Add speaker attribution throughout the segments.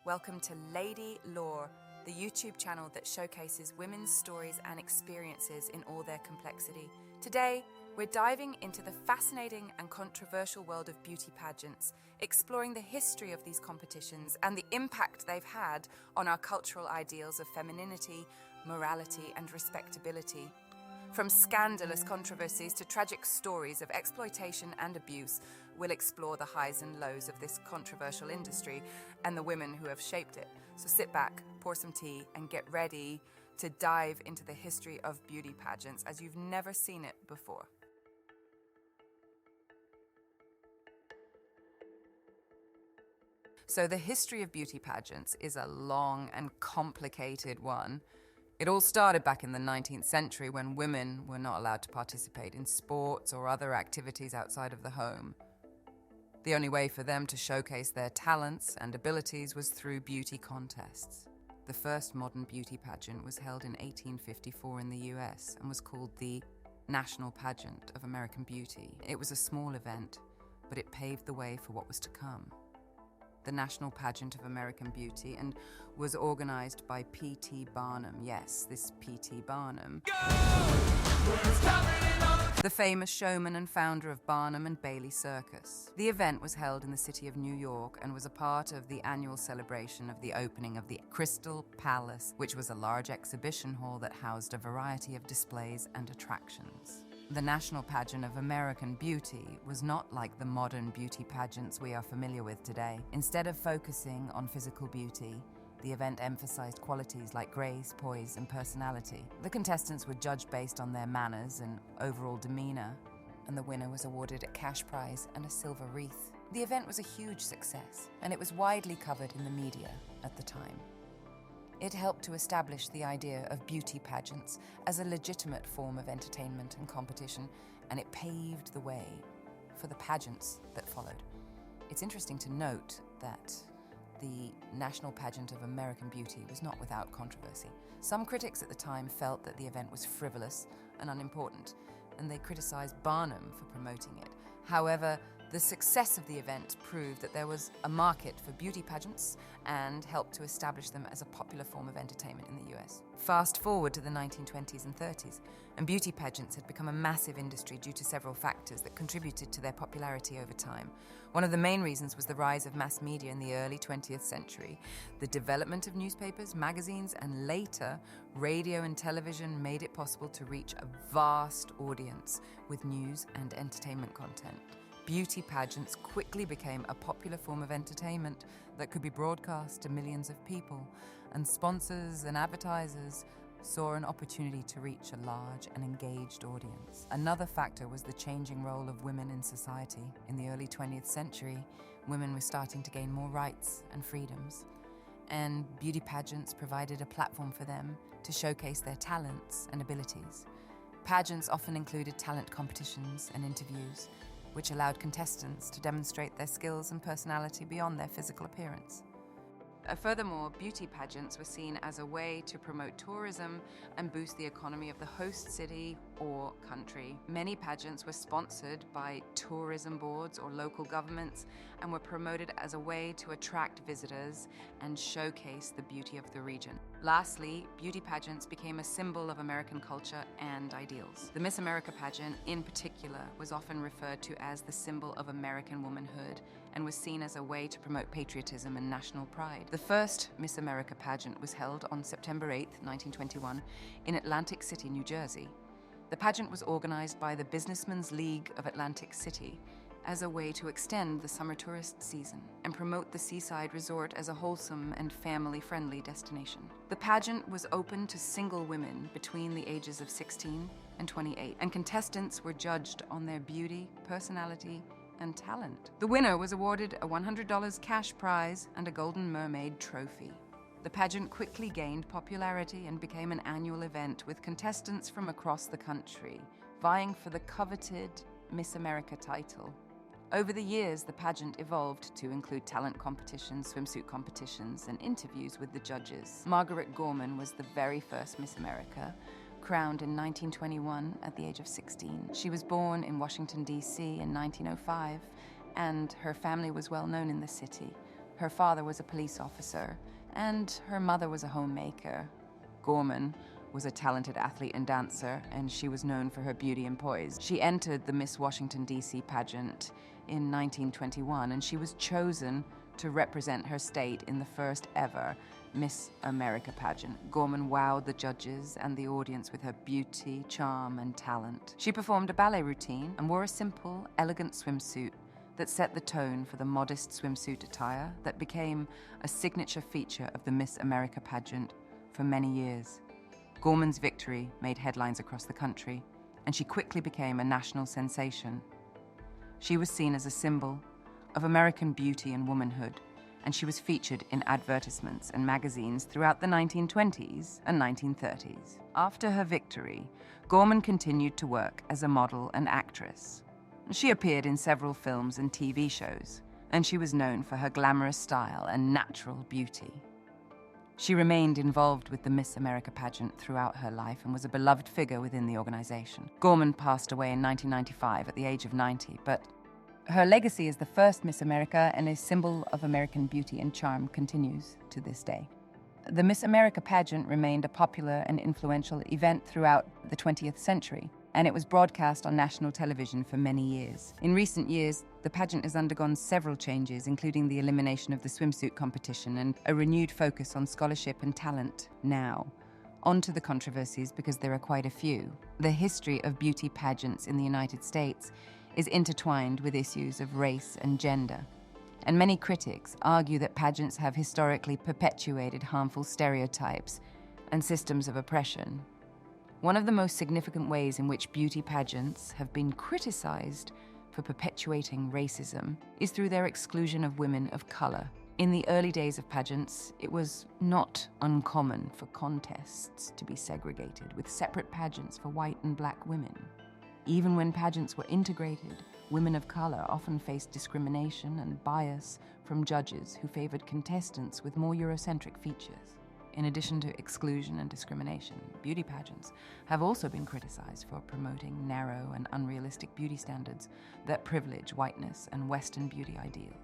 Speaker 1: Welcome to Lady Lore, the YouTube channel that showcases women's stories and experiences in all their complexity. Today, we're diving into the fascinating and controversial world of beauty pageants, exploring the history of these competitions and the impact they've had on our cultural ideals of femininity, morality, and respectability. From scandalous controversies to tragic stories of exploitation and abuse, we'll explore the highs and lows of this controversial industry and the women who have shaped it. So sit back, pour some tea, and get ready to dive into the history of beauty pageants as you've never seen it before. So the history of beauty pageants is a long and complicated one. It all started back in the 19th century when women were not allowed to participate in sports or other activities outside of the home. The only way for them to showcase their talents and abilities was through beauty contests. The first modern beauty pageant was held in 1854 in the US and was called the National Pageant of American Beauty. It was a small event, but it paved the way for what was to come. The National Pageant of American Beauty, and was organized by P.T. Barnum. Yes, this P.T. Barnum. The famous showman and founder of Barnum and Bailey Circus. The event was held in the city of New York and was a part of the annual celebration of the opening of the Crystal Palace, which was a large exhibition hall that housed a variety of displays and attractions. The National Pageant of American Beauty was not like the modern beauty pageants we are familiar with today. Instead of focusing on physical beauty, the event emphasized qualities like grace, poise, and personality. The contestants were judged based on their manners and overall demeanor, and the winner was awarded a cash prize and a silver wreath. The event was a huge success, and it was widely covered in the media at the time. It helped to establish the idea of beauty pageants as a legitimate form of entertainment and competition, and it paved the way for the pageants that followed. It's interesting to note that the National Pageant of American Beauty was not without controversy. Some critics at the time felt that the event was frivolous and unimportant, and they criticized Barnum for promoting it. However, the success of the event proved that there was a market for beauty pageants and helped to establish them as a popular form of entertainment in the US. Fast forward to the 1920s and 30s, and beauty pageants had become a massive industry due to several factors that contributed to their popularity over time. One of the main reasons was the rise of mass media in the early 20th century. The development of newspapers, magazines, and later radio and television made it possible to reach a vast audience with news and entertainment content. Beauty pageants quickly became a popular form of entertainment that could be broadcast to millions of people, and sponsors and advertisers saw an opportunity to reach a large and engaged audience. Another factor was the changing role of women in society. In the early 20th century, women were starting to gain more rights and freedoms, and beauty pageants provided a platform for them to showcase their talents and abilities. Pageants often included talent competitions and interviews, which allowed contestants to demonstrate their skills and personality beyond their physical appearance. Furthermore, beauty pageants were seen as a way to promote tourism and boost the economy of the host city or country. Many pageants were sponsored by tourism boards or local governments and were promoted as a way to attract visitors and showcase the beauty of the region. Lastly, beauty pageants became a symbol of American culture and ideals. The Miss America pageant, in particular, was often referred to as the symbol of American womanhood and was seen as a way to promote patriotism and national pride. The first Miss America pageant was held on September 8, 1921, in Atlantic City, New Jersey. The pageant was organized by the Businessmen's League of Atlantic City as a way to extend the summer tourist season and promote the seaside resort as a wholesome and family-friendly destination. The pageant was open to single women between the ages of 16 and 28, and contestants were judged on their beauty, personality, and talent. The winner was awarded a $100 cash prize and a Golden Mermaid trophy. The pageant quickly gained popularity and became an annual event with contestants from across the country vying for the coveted Miss America title. Over the years, the pageant evolved to include talent competitions, swimsuit competitions, and interviews with the judges. Margaret Gorman was the very first Miss America, crowned in 1921 at the age of 16. She was born in Washington, D.C. in 1905, and her family was well known in the city. Her father was a police officer, and her mother was a homemaker. Gorman was a talented athlete and dancer, and she was known for her beauty and poise. She entered the Miss Washington, D.C. pageant in 1921, and she was chosen to represent her state in the first ever Miss America pageant. Gorman wowed the judges and the audience with her beauty, charm, and talent. She performed a ballet routine and wore a simple, elegant swimsuit that set the tone for the modest swimsuit attire that became a signature feature of the Miss America pageant for many years. Gorman's victory made headlines across the country, and she quickly became a national sensation. She was seen as a symbol of American beauty and womanhood, and she was featured in advertisements and magazines throughout the 1920s and 1930s. After her victory, Gorman continued to work as a model and actress. She appeared in several films and TV shows, and she was known for her glamorous style and natural beauty. She remained involved with the Miss America pageant throughout her life and was a beloved figure within the organization. Gorman passed away in 1995 at the age of 90, but her legacy as the first Miss America and a symbol of American beauty and charm continues to this day. The Miss America pageant remained a popular and influential event throughout the 20th century, and it was broadcast on national television for many years. In recent years, the pageant has undergone several changes, including the elimination of the swimsuit competition and a renewed focus on scholarship and talent now. On to the controversies, because there are quite a few. The history of beauty pageants in the United States is intertwined with issues of race and gender, and many critics argue that pageants have historically perpetuated harmful stereotypes and systems of oppression. One of the most significant ways in which beauty pageants have been criticized for perpetuating racism is through their exclusion of women of color. In the early days of pageants, it was not uncommon for contests to be segregated, with separate pageants for white and black women. Even when pageants were integrated, women of color often faced discrimination and bias from judges who favored contestants with more Eurocentric features. In addition to exclusion and discrimination, beauty pageants have also been criticized for promoting narrow and unrealistic beauty standards that privilege whiteness and Western beauty ideals.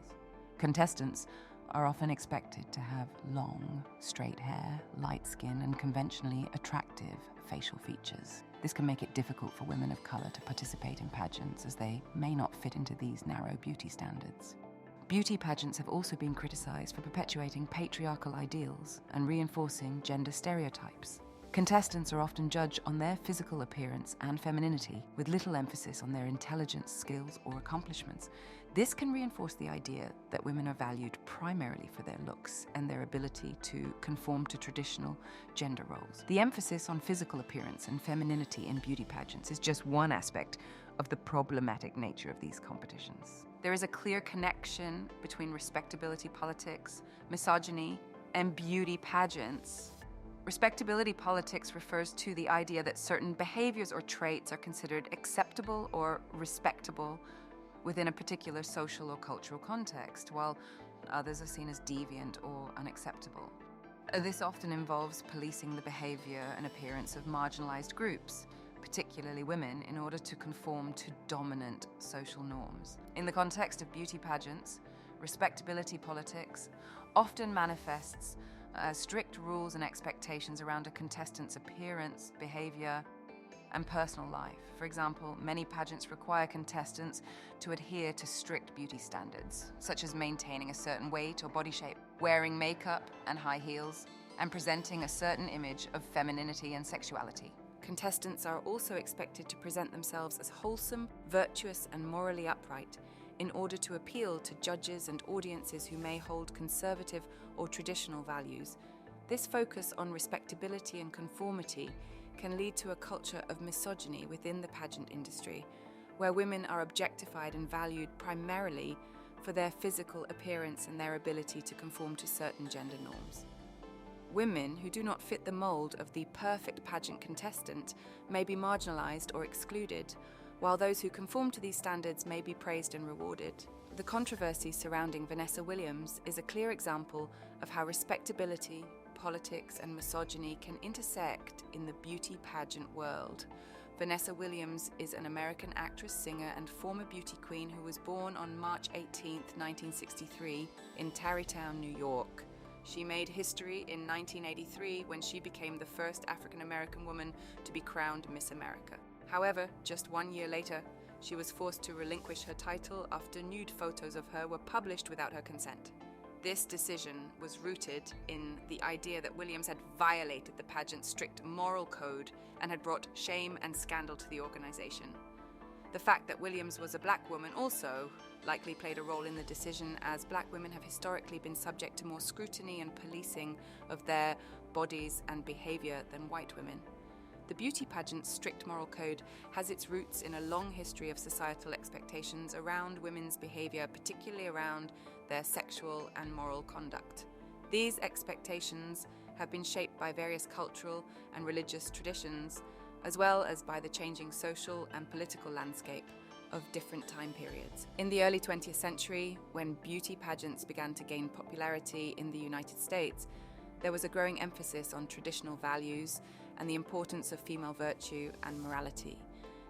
Speaker 1: Contestants are often expected to have long, straight hair, light skin, and conventionally attractive facial features. This can make it difficult for women of color to participate in pageants, as they may not fit into these narrow beauty standards. Beauty pageants have also been criticized for perpetuating patriarchal ideals and reinforcing gender stereotypes. Contestants are often judged on their physical appearance and femininity, with little emphasis on their intelligence, skills, or accomplishments. This can reinforce the idea that women are valued primarily for their looks and their ability to conform to traditional gender roles. The emphasis on physical appearance and femininity in beauty pageants is just one aspect of the problematic nature of these competitions. There is a clear connection between respectability politics, misogyny, and beauty pageants. Respectability politics refers to the idea that certain behaviors or traits are considered acceptable or respectable within a particular social or cultural context, while others are seen as deviant or unacceptable. This often involves policing the behavior and appearance of marginalized groups, particularly women, in order to conform to dominant social norms. In the context of beauty pageants, respectability politics often manifests strict rules and expectations around a contestant's appearance, behavior, and personal life. For example, many pageants require contestants to adhere to strict beauty standards, such as maintaining a certain weight or body shape, wearing makeup and high heels, and presenting a certain image of femininity and sexuality. Contestants are also expected to present themselves as wholesome, virtuous, and morally upright in order to appeal to judges and audiences who may hold conservative or traditional values. This focus on respectability and conformity can lead to a culture of misogyny within the pageant industry, where women are objectified and valued primarily for their physical appearance and their ability to conform to certain gender norms. Women who do not fit the mold of the perfect pageant contestant may be marginalized or excluded, while those who conform to these standards may be praised and rewarded. The controversy surrounding Vanessa Williams is a clear example of how respectability, politics, and misogyny can intersect in the beauty pageant world. Vanessa Williams is an American actress, singer, and former beauty queen who was born on March 18, 1963, in Tarrytown, New York. She made history in 1983 when she became the first African-American woman to be crowned Miss America. However, just 1 year later, she was forced to relinquish her title after nude photos of her were published without her consent. This decision was rooted in the idea that Williams had violated the pageant's strict moral code and had brought shame and scandal to the organization. The fact that Williams was a black woman also likely played a role in the decision, as black women have historically been subject to more scrutiny and policing of their bodies and behavior than white women. The beauty pageant's strict moral code has its roots in a long history of societal expectations around women's behavior, particularly around their sexual and moral conduct. These expectations have been shaped by various cultural and religious traditions, as well as by the changing social and political landscape of different time periods. In the early 20th century, when beauty pageants began to gain popularity in the United States, there was a growing emphasis on traditional values and the importance of female virtue and morality.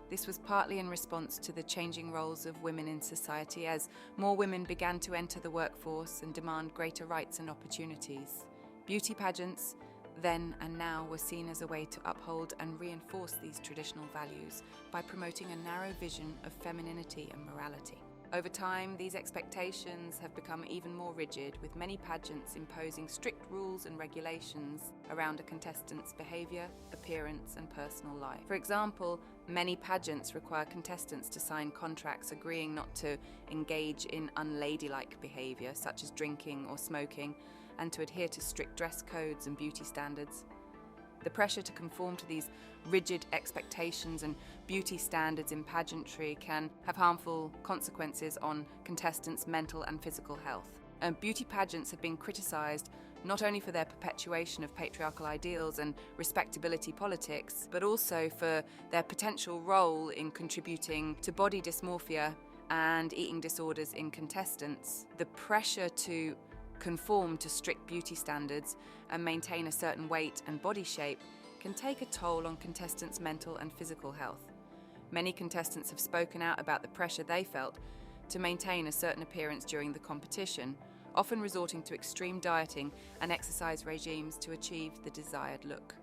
Speaker 1: This was partly in response to the changing roles of women in society as more women began to enter the workforce and demand greater rights and opportunities. Beauty pageants, then and now, were seen as a way to uphold and reinforce these traditional values by promoting a narrow vision of femininity and morality. Over time, these expectations have become even more rigid, with many pageants imposing strict rules and regulations around a contestant's behavior, appearance, and personal life. For example, many pageants require contestants to sign contracts agreeing not to engage in unladylike behavior, such as drinking or smoking, and to adhere to strict dress codes and beauty standards. The pressure to conform to these rigid expectations and beauty standards in pageantry can have harmful consequences on contestants' mental and physical health. Beauty pageants have been criticised not only for their perpetuation of patriarchal ideals and respectability politics, but also for their potential role in contributing to body dysmorphia and eating disorders in contestants. The pressure to conform to strict beauty standards and maintain a certain weight and body shape can take a toll on contestants' mental and physical health. Many contestants have spoken out about the pressure they felt to maintain a certain appearance during the competition, often resorting to extreme dieting and exercise regimes to achieve the desired look.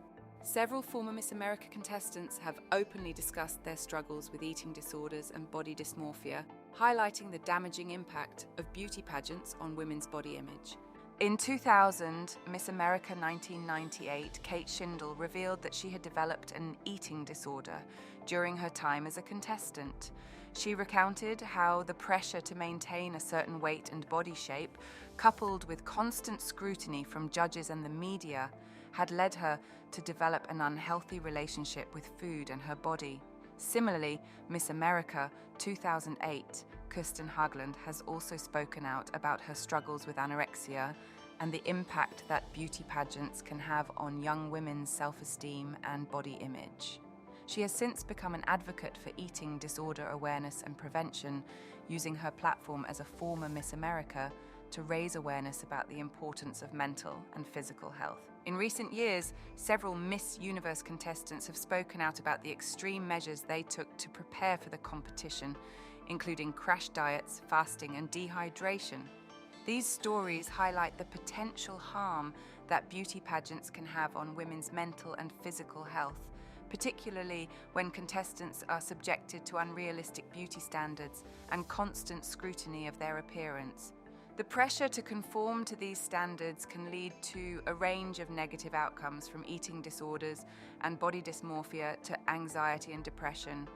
Speaker 1: Several former Miss America contestants have openly discussed their struggles with eating disorders and body dysmorphia, highlighting the damaging impact of beauty pageants on women's body image. In 2000, Miss America 1998, Kate Shindle revealed that she had developed an eating disorder during her time as a contestant. She recounted how the pressure to maintain a certain weight and body shape, coupled with constant scrutiny from judges and the media, had led her to develop an unhealthy relationship with food and her body. Similarly, Miss America 2008, Kirsten Hagland, has also spoken out about her struggles with anorexia and the impact that beauty pageants can have on young women's self-esteem and body image. She has since become an advocate for eating disorder awareness and prevention, using her platform as a former Miss America to raise awareness about the importance of mental and physical health. In recent years, several Miss Universe contestants have spoken out about the extreme measures they took to prepare for the competition, including crash diets, fasting, and dehydration. These stories highlight the potential harm that beauty pageants can have on women's mental and physical health, particularly when contestants are subjected to unrealistic beauty standards and constant scrutiny of their appearance. The pressure to conform to these standards can lead to a range of negative outcomes, from eating disorders and body dysmorphia to anxiety and depression.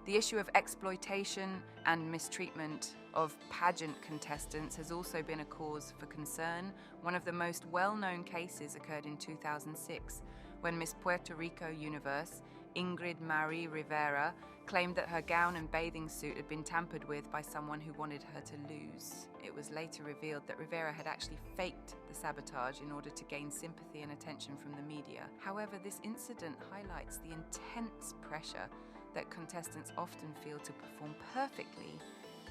Speaker 1: The issue of exploitation and mistreatment of pageant contestants has also been a cause for concern. One of the most well-known cases occurred in 2006, when Miss Puerto Rico Universe, Ingrid Marie Rivera, claimed that her gown and bathing suit had been tampered with by someone who wanted her to lose. It was later revealed that Rivera had actually faked the sabotage in order to gain sympathy and attention from the media. However, this incident highlights the intense pressure that contestants often feel to perform perfectly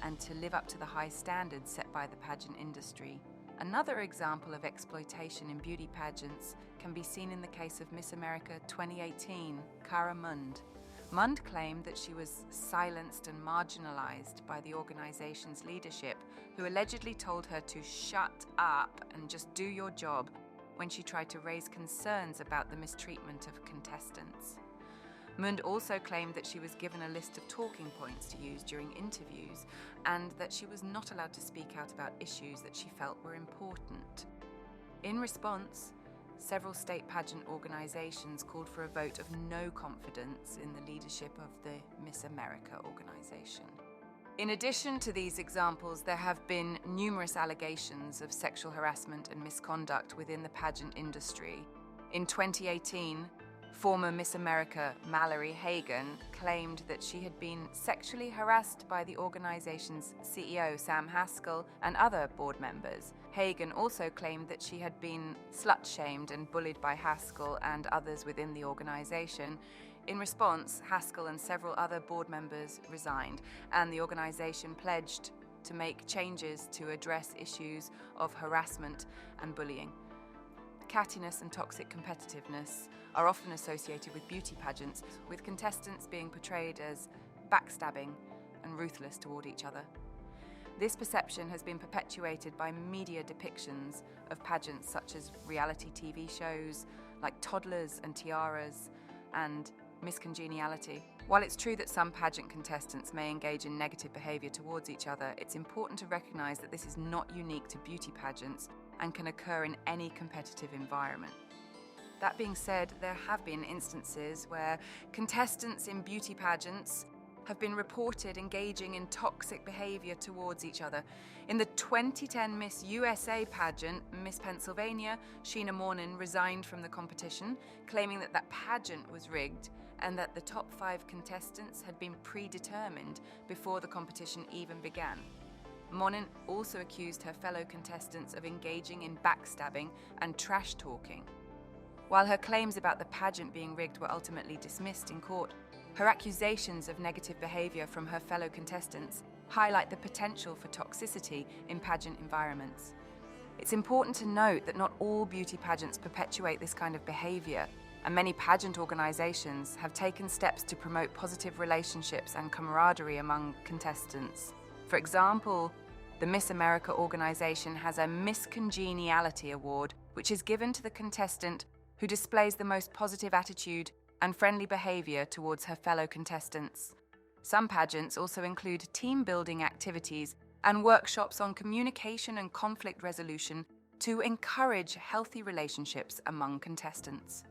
Speaker 1: and to live up to the high standards set by the pageant industry. Another example of exploitation in beauty pageants can be seen in the case of Miss America 2018, Cara Mund. Mund claimed that she was silenced and marginalized by the organization's leadership, who allegedly told her to shut up and just do your job when she tried to raise concerns about the mistreatment of contestants. Mund also claimed that she was given a list of talking points to use during interviews and that she was not allowed to speak out about issues that she felt were important. In response, several state pageant organizations called for a vote of no confidence in the leadership of the Miss America organization. In addition to these examples, there have been numerous allegations of sexual harassment and misconduct within the pageant industry. In 2018, former Miss America Mallory Hagan claimed that she had been sexually harassed by the organization's CEO Sam Haskell and other board members. Hagan also claimed that she had been slut-shamed and bullied by Haskell and others within the organization. In response, Haskell and several other board members resigned, and the organization pledged to make changes to address issues of harassment and bullying. Cattiness and toxic competitiveness are often associated with beauty pageants, with contestants being portrayed as backstabbing and ruthless toward each other. This perception has been perpetuated by media depictions of pageants such as reality TV shows like Toddlers and Tiaras and Miss Congeniality. While it's true that some pageant contestants may engage in negative behaviour towards each other, it's important to recognise that this is not unique to beauty pageants and can occur in any competitive environment. That being said, there have been instances where contestants in beauty pageants have been reported engaging in toxic behaviour towards each other. In the 2010 Miss USA pageant, Miss Pennsylvania, Sheena Mornan resigned from the competition, claiming that that pageant was rigged and that the top 5 contestants had been predetermined before the competition even began. Mornan also accused her fellow contestants of engaging in backstabbing and trash talking. While her claims about the pageant being rigged were ultimately dismissed in court, her accusations of negative behaviour from her fellow contestants highlight the potential for toxicity in pageant environments. It's important to note that not all beauty pageants perpetuate this kind of behaviour, and many pageant organisations have taken steps to promote positive relationships and camaraderie among contestants. For example, the Miss America organisation has a Miss Congeniality Award, which is given to the contestant who displays the most positive attitude and friendly behaviour towards her fellow contestants. Some pageants also include team-building activities and workshops on communication and conflict resolution to encourage healthy relationships among contestants.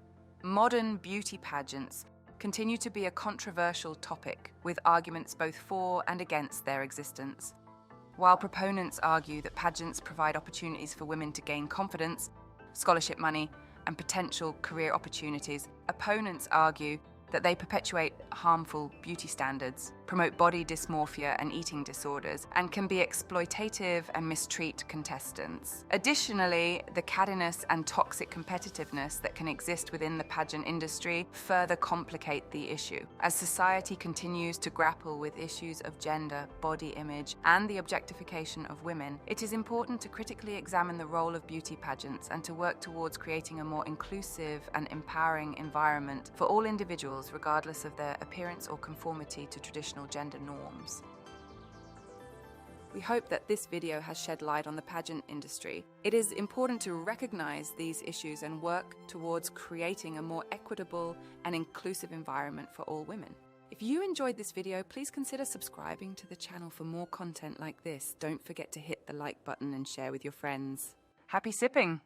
Speaker 1: Modern beauty pageants continue to be a controversial topic, with arguments both for and against their existence. While proponents argue that pageants provide opportunities for women to gain confidence, scholarship money, and potential career opportunities, opponents argue that they perpetuate harmful beauty standards, promote body dysmorphia and eating disorders, and can be exploitative and mistreat contestants. Additionally, the cattiness and toxic competitiveness that can exist within the pageant industry further complicate the issue. As society continues to grapple with issues of gender, body image, and the objectification of women, it is important to critically examine the role of beauty pageants and to work towards creating a more inclusive and empowering environment for all individuals, regardless of their appearance or conformity to traditional gender norms. We hope that this video has shed light on the pageant industry. It is important to recognize these issues and work towards creating a more equitable and inclusive environment for all women. If you enjoyed this video, please consider subscribing to the channel for more content like this. Don't forget to hit the like button and share with your friends. Happy sipping!